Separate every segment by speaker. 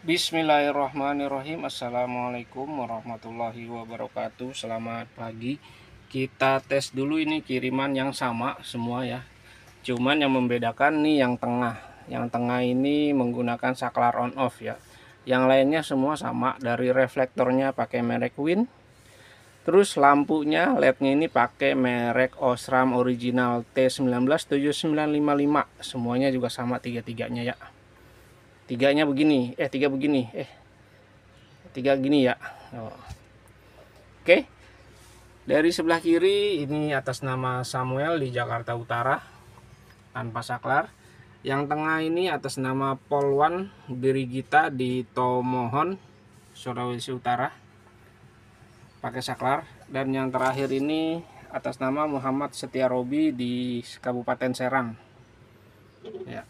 Speaker 1: Bismillahirrahmanirrahim. Assalamualaikum warahmatullahi wabarakatuh. Selamat pagi. Kita tes dulu ini kiriman yang sama semua ya. Cuman yang membedakan nih yang tengah. Yang tengah ini menggunakan saklar on off ya. Yang lainnya semua sama. Dari reflektornya pakai merek Win. Terus lampunya LED-nya ini pakai merek Osram original T197955. Semuanya juga sama tiga-tiganya ya. Tiga begini, tiga gini ya. Oke. Dari sebelah kiri ini atas nama Samuel di Jakarta Utara tanpa saklar. Yang tengah ini atas nama Polwan Birigita di Tomohon, Sulawesi Utara, pakai saklar. Dan yang terakhir ini atas nama Muhammad Setiarobi di Kabupaten Serang. Ya.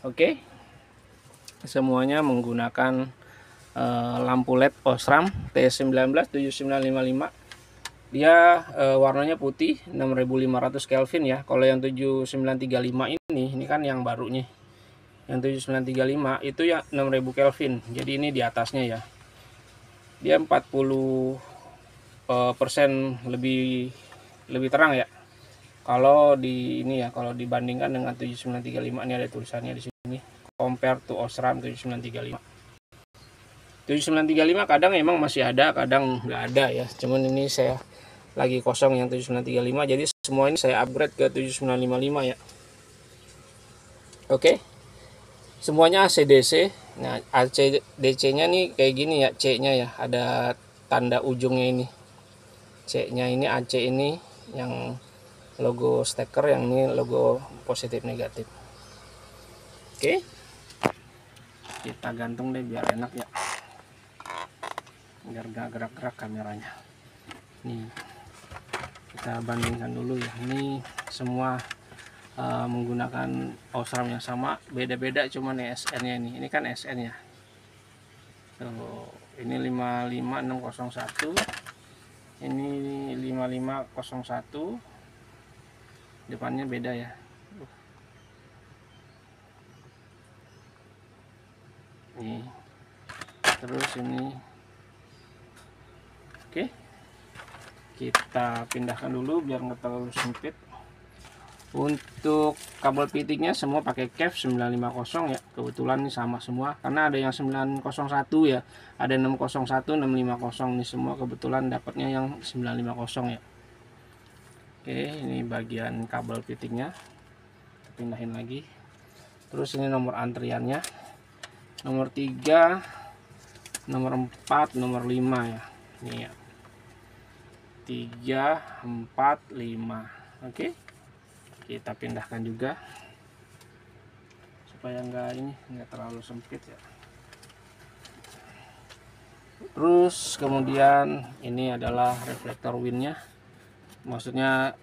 Speaker 1: Oke. Semuanya menggunakan lampu LED Osram T197955. Dia warnanya putih 6500 Kelvin ya. Kalau yang 7935 ini kan yang barunya. Yang 7935 itu ya 6000 Kelvin. Jadi ini di atasnya ya. Dia 40% lebih terang ya. Kalau di ini ya, kalau dibandingkan dengan 7935 ini ada tulisannya di sini. Compare to Osram 7935. 7935 kadang emang masih ada, kadang nggak ada ya. Cuman ini saya lagi kosong yang 7935, jadi semua ini saya upgrade ke 7955 ya. Oke. Semuanya AC/DC. Nah, AC/DC-nya nih kayak gini ya, C-nya ya, ada tanda ujungnya ini. C-nya ini AC ini yang logo steker, yang ini logo positif negatif. Oke. Kita gantung deh biar enak ya. Biar gak gerak-gerak kameranya. Nih. Kita bandingkan dulu ya. Ini semua menggunakan Osram yang sama, beda-beda cuman SN-nya ini. Ini kan SN ya. Ini 55601. Ini 5501. Depannya beda ya. Nih. Terus ini. Oke. Kita pindahkan dulu biar nggak terlalu sempit. Untuk kabel pitiknya semua pakai KEF 950 ya. Kebetulan ini sama semua karena ada yang 901 ya. Ada 601, 650 nih, semua kebetulan dapatnya yang 950 ya. Oke, ini bagian kabel pitiknya. Pindahin lagi. Terus ini nomor antriannya. Nomor 3, nomor 4, nomor 5 ya. Ini ya. 3, 4, 5. Oke. Kita pindahkan juga supaya nggak terlalu sempit ya. Terus kemudian ini adalah reflektor winnya, maksudnya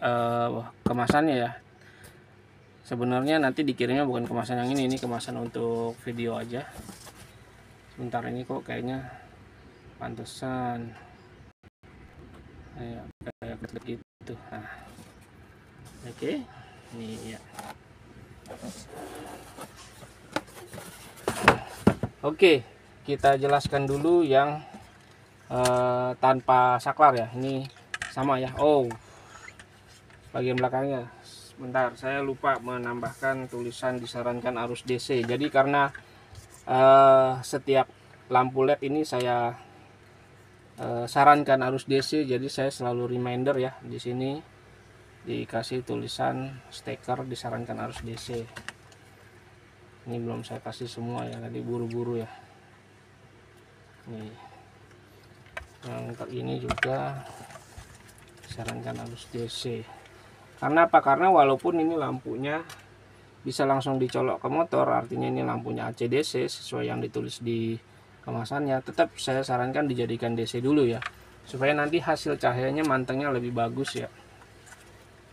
Speaker 1: kemasannya ya. Sebenarnya nanti dikirimnya bukan kemasan yang ini kemasan untuk video aja. Sebentar, ini kok kayaknya pantesan kayak gitu. Nah, oke. Ini ya. Oke, kita jelaskan dulu yang tanpa saklar ya. Ini sama ya. Oh, bagian belakangnya. Sebentar, saya lupa menambahkan tulisan disarankan arus DC. Jadi karena setiap lampu LED ini saya sarankan arus DC, jadi saya selalu reminder ya. Di sini dikasih tulisan stiker disarankan arus DC. Ini belum saya kasih semua ya, tadi buru-buru ya. Nih, yang ini juga disarankan arus DC. Karena apa? Karena walaupun ini lampunya bisa langsung dicolok ke motor, artinya ini lampunya AC/DC sesuai yang ditulis di kemasannya, tetap saya sarankan dijadikan DC dulu ya, supaya nanti hasil cahayanya mantengnya lebih bagus ya.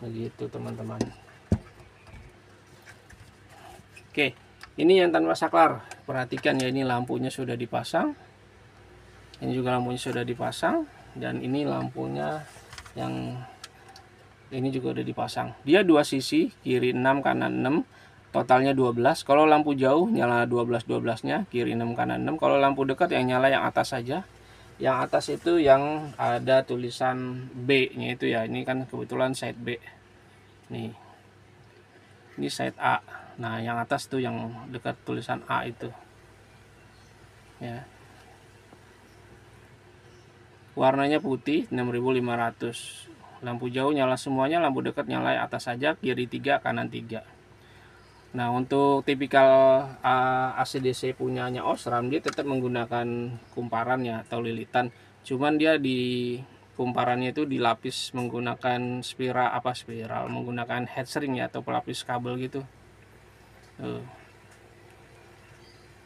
Speaker 1: Begitu teman-teman. Oke, ini yang tanpa saklar. Perhatikan ya, ini lampunya sudah dipasang. Ini juga lampunya sudah dipasang, dan ini lampunya yang ini juga udah dipasang. Dia dua sisi, kiri 6 kanan 6. totalnya 12. Kalau lampu jauh nyala 12-12-nya, kiri 6 kanan 6. Kalau lampu dekat yang nyala yang atas saja. Yang atas itu yang ada tulisan B-nya itu ya. Ini kan kebetulan side B. Nih. Ini side A. Nah, yang atas tuh yang dekat tulisan A itu. Ya. Warnanya putih 6500. Lampu jauh nyala semuanya, lampu dekat nyala atas saja, kiri 3 kanan 3. Nah, untuk tipikal AC/DC punyanya Osram, dia tetap menggunakan kumparannya atau lilitan. Cuman dia di kumparannya itu dilapis menggunakan spiral, menggunakan heatshrink ya, atau pelapis kabel gitu.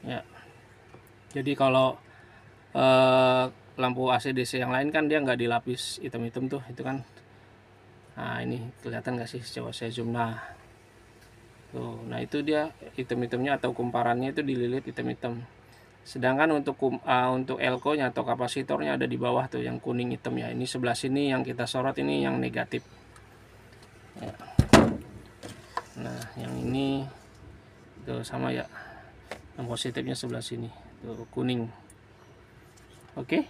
Speaker 1: Ya. Jadi kalau lampu AC/DC yang lain kan dia nggak dilapis hitam-hitam tuh, itu kan. Nah, ini kelihatan nggak sih? Coba saya zoom. Tuh, nah itu dia hitam-hitamnya atau kumparannya itu dililit hitam-hitam. Sedangkan untuk elko-nya atau kapasitornya ada di bawah tuh yang kuning hitam ya. Ini sebelah sini yang kita sorot, ini yang negatif. Ya. Nah, yang ini tuh sama ya. Yang positifnya sebelah sini. Tuh kuning. Oke.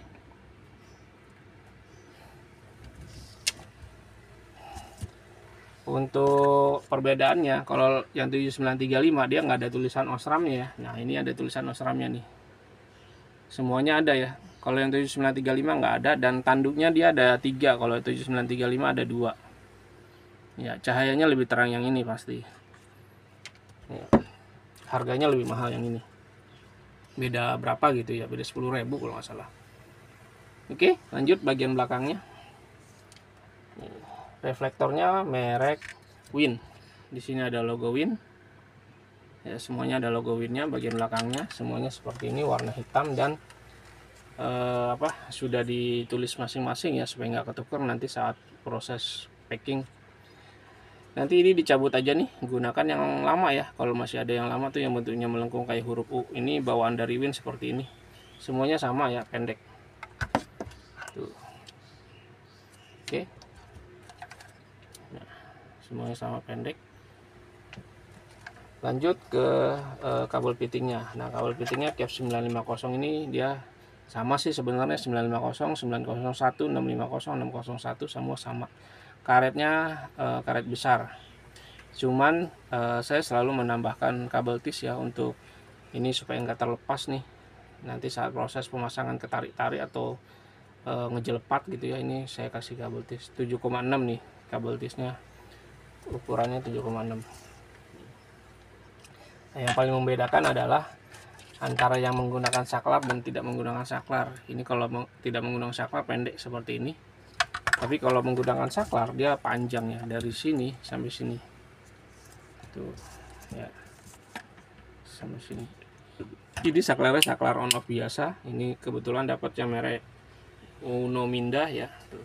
Speaker 1: Untuk perbedaannya, kalau yang 7935 dia nggak ada tulisan Osramnya ya. Nah, ini ada tulisan Osramnya nih. Semuanya ada ya. Kalau yang 7935 nggak ada, dan tanduknya dia ada 3. Kalau 7935 ada 2. Ya, cahayanya lebih terang yang ini pasti. Ya. Harganya lebih mahal yang ini. Beda berapa gitu ya? Beda 10.000 kalau nggak salah. Oke, lanjut bagian belakangnya. Reflektornya merek Win. Di sini ada logo Win. Ya, semuanya ada logo Winnya. Bagian belakangnya semuanya seperti ini, warna hitam, dan sudah ditulis masing-masing ya, supaya nggak ketukar nanti saat proses packing. Nanti ini dicabut aja nih, gunakan yang lama ya. Kalau masih ada yang lama tuh yang bentuknya melengkung kayak huruf U, ini bawaan dari Win seperti ini. Semuanya sama ya, pendek tuh. Oke. Nah, semuanya sama pendek. Lanjut ke kabel fittingnya. Nah, kabel fittingnya Cap 950 ini dia sama sih sebenarnya, 950, 901, 650, 601 semua sama. Karetnya karet besar. Cuman saya selalu menambahkan kabel tis ya, untuk ini supaya nggak terlepas nih. Nanti saat proses pemasangan ketarik-tarik atau ngejelepat gitu ya, ini saya kasih kabel tis 7,6 nih, kabel tisnya ukurannya 7,6. Nah, yang paling membedakan adalah antara yang menggunakan saklar dan tidak menggunakan saklar. Ini kalau tidak menggunakan saklar pendek seperti ini, tapi kalau menggunakan saklar dia panjang ya, dari sini sampai sini tuh ya, sampai sini. Jadi saklarnya saklar on off biasa. Ini kebetulan dapatnya merek Unominda ya, tuh.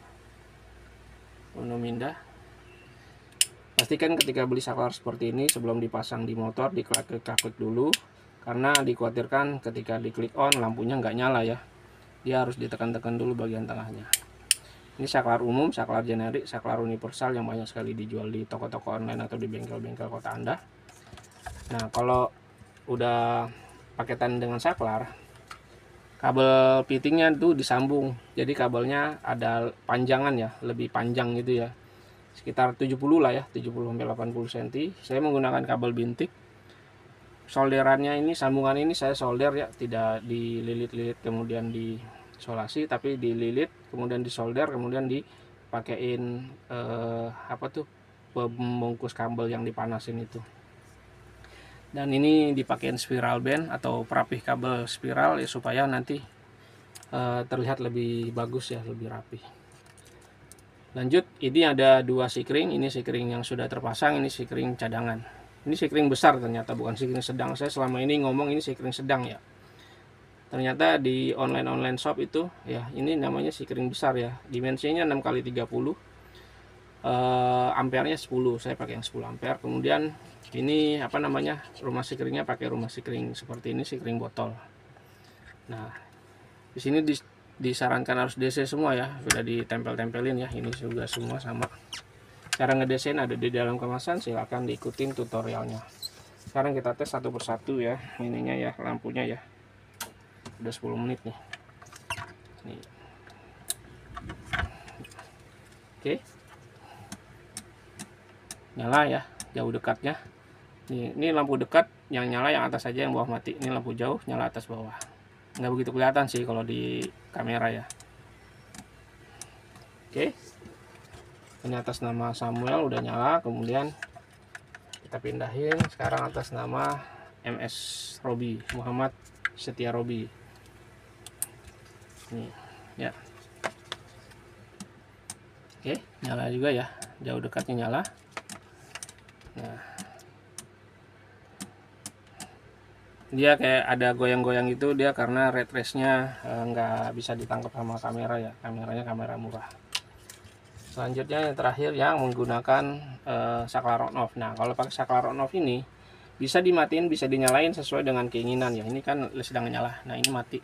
Speaker 1: Unominda. Pastikan ketika beli saklar seperti ini sebelum dipasang di motor diklik dulu, karena dikhawatirkan ketika diklik on lampunya nggak nyala ya. Dia harus ditekan-tekan dulu bagian tengahnya. Ini saklar umum, saklar generik, saklar universal yang banyak sekali dijual di toko-toko online atau di bengkel-bengkel kota Anda. Nah, kalau udah paketan dengan saklar, kabel fittingnya tuh disambung. Jadi kabelnya ada panjangan ya, lebih panjang gitu ya. Sekitar 70 lah ya, 70 sampai 80 cm. Saya menggunakan kabel bintik. Solderannya ini, sambungan ini saya solder ya, tidak dililit-lilit kemudian disolasi, tapi dililit kemudian disolder, kemudian dipakein pembungkus kabel yang dipanasin itu. Dan ini dipakein spiral band atau perapih kabel spiral ya, supaya nanti terlihat lebih bagus ya, lebih rapi. Lanjut, ini ada 2 sikring. Ini sikring yang sudah terpasang, ini sikring cadangan. Ini sikring besar ternyata, bukan sikring sedang. Saya selama ini ngomong ini sikring sedang ya. Ternyata di online shop itu ya, ini namanya sikring besar ya. Dimensinya 6x30. Ampernya 10. Saya pakai yang 10 ampere. Kemudian ini rumah sikringnya pakai rumah sikring seperti ini, sikring botol. Nah, di sini disarankan harus DC semua ya, sudah ditempel-tempelin ya. Ini juga semua sama. Cara ngedesain ada di dalam kemasan, silahkan diikutin tutorialnya. Sekarang kita tes satu persatu ya, ininya ya, lampunya ya. Udah 10 menit nih. Nih. Oke. Nyala ya, jauh dekatnya. Ini lampu dekat yang nyala yang atas saja, yang bawah mati. Ini lampu jauh nyala atas bawah. Nggak begitu kelihatan sih kalau di kamera ya. Oke. Ini atas nama Samuel udah nyala, kemudian kita pindahin sekarang atas nama MS Robi, Muhammad Setia Robi. Nih ya. Oke, nyala juga ya, jauh dekatnya nyala. Nah, dia kayak ada goyang-goyang itu, dia karena red race-nya nggak bisa ditangkap sama kamera ya, kameranya kamera murah. Selanjutnya yang terakhir yang menggunakan saklar on off. Nah, kalau pakai saklar on off ini bisa dimatiin, bisa dinyalain sesuai dengan keinginan ya. Ini kan sedang nyala. Nah, ini mati.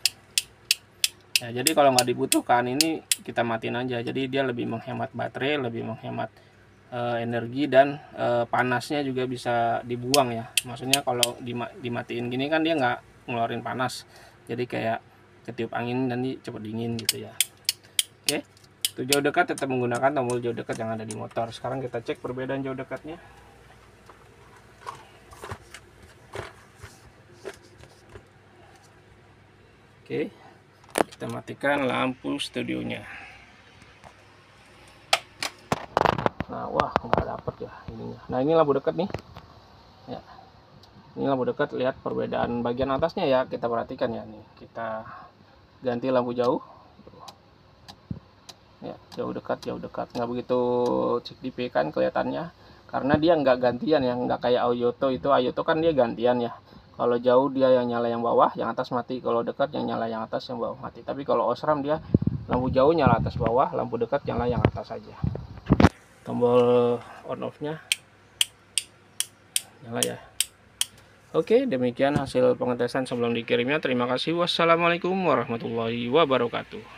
Speaker 1: Ya, jadi kalau nggak dibutuhkan ini kita matiin aja. Jadi dia lebih menghemat baterai, lebih menghemat energi, dan panasnya juga bisa dibuang ya. Maksudnya kalau dimatiin gini kan dia nggak ngeluarin panas. Jadi kayak ketiup angin dan cepet dingin gitu ya. Oke. Untuk jauh dekat tetap menggunakan tombol jauh dekat yang ada di motor. Sekarang kita cek perbedaan jauh dekatnya. Oke, kita matikan lampu studionya. Nah, wah nggak dapet ya ininya. Nah, ini lampu dekat nih. Ya, ini lampu dekat. Lihat perbedaan bagian atasnya ya. Kita perhatikan ya nih. Kita ganti lampu jauh. Ya, jauh dekat nggak begitu signifikan kelihatannya karena dia nggak gantian ya, nggak kayak Ayoto. Itu Ayoto kan dia gantian ya, kalau jauh dia yang nyala yang bawah, yang atas mati, kalau dekat yang nyala yang atas, yang bawah mati. Tapi kalau Osram dia lampu jauh nyala atas bawah, lampu dekat nyala yang atas saja. Tombol on off nya nyala ya. Oke, demikian hasil pengetesan sebelum dikirimnya. Terima kasih. Wassalamualaikum warahmatullahi wabarakatuh.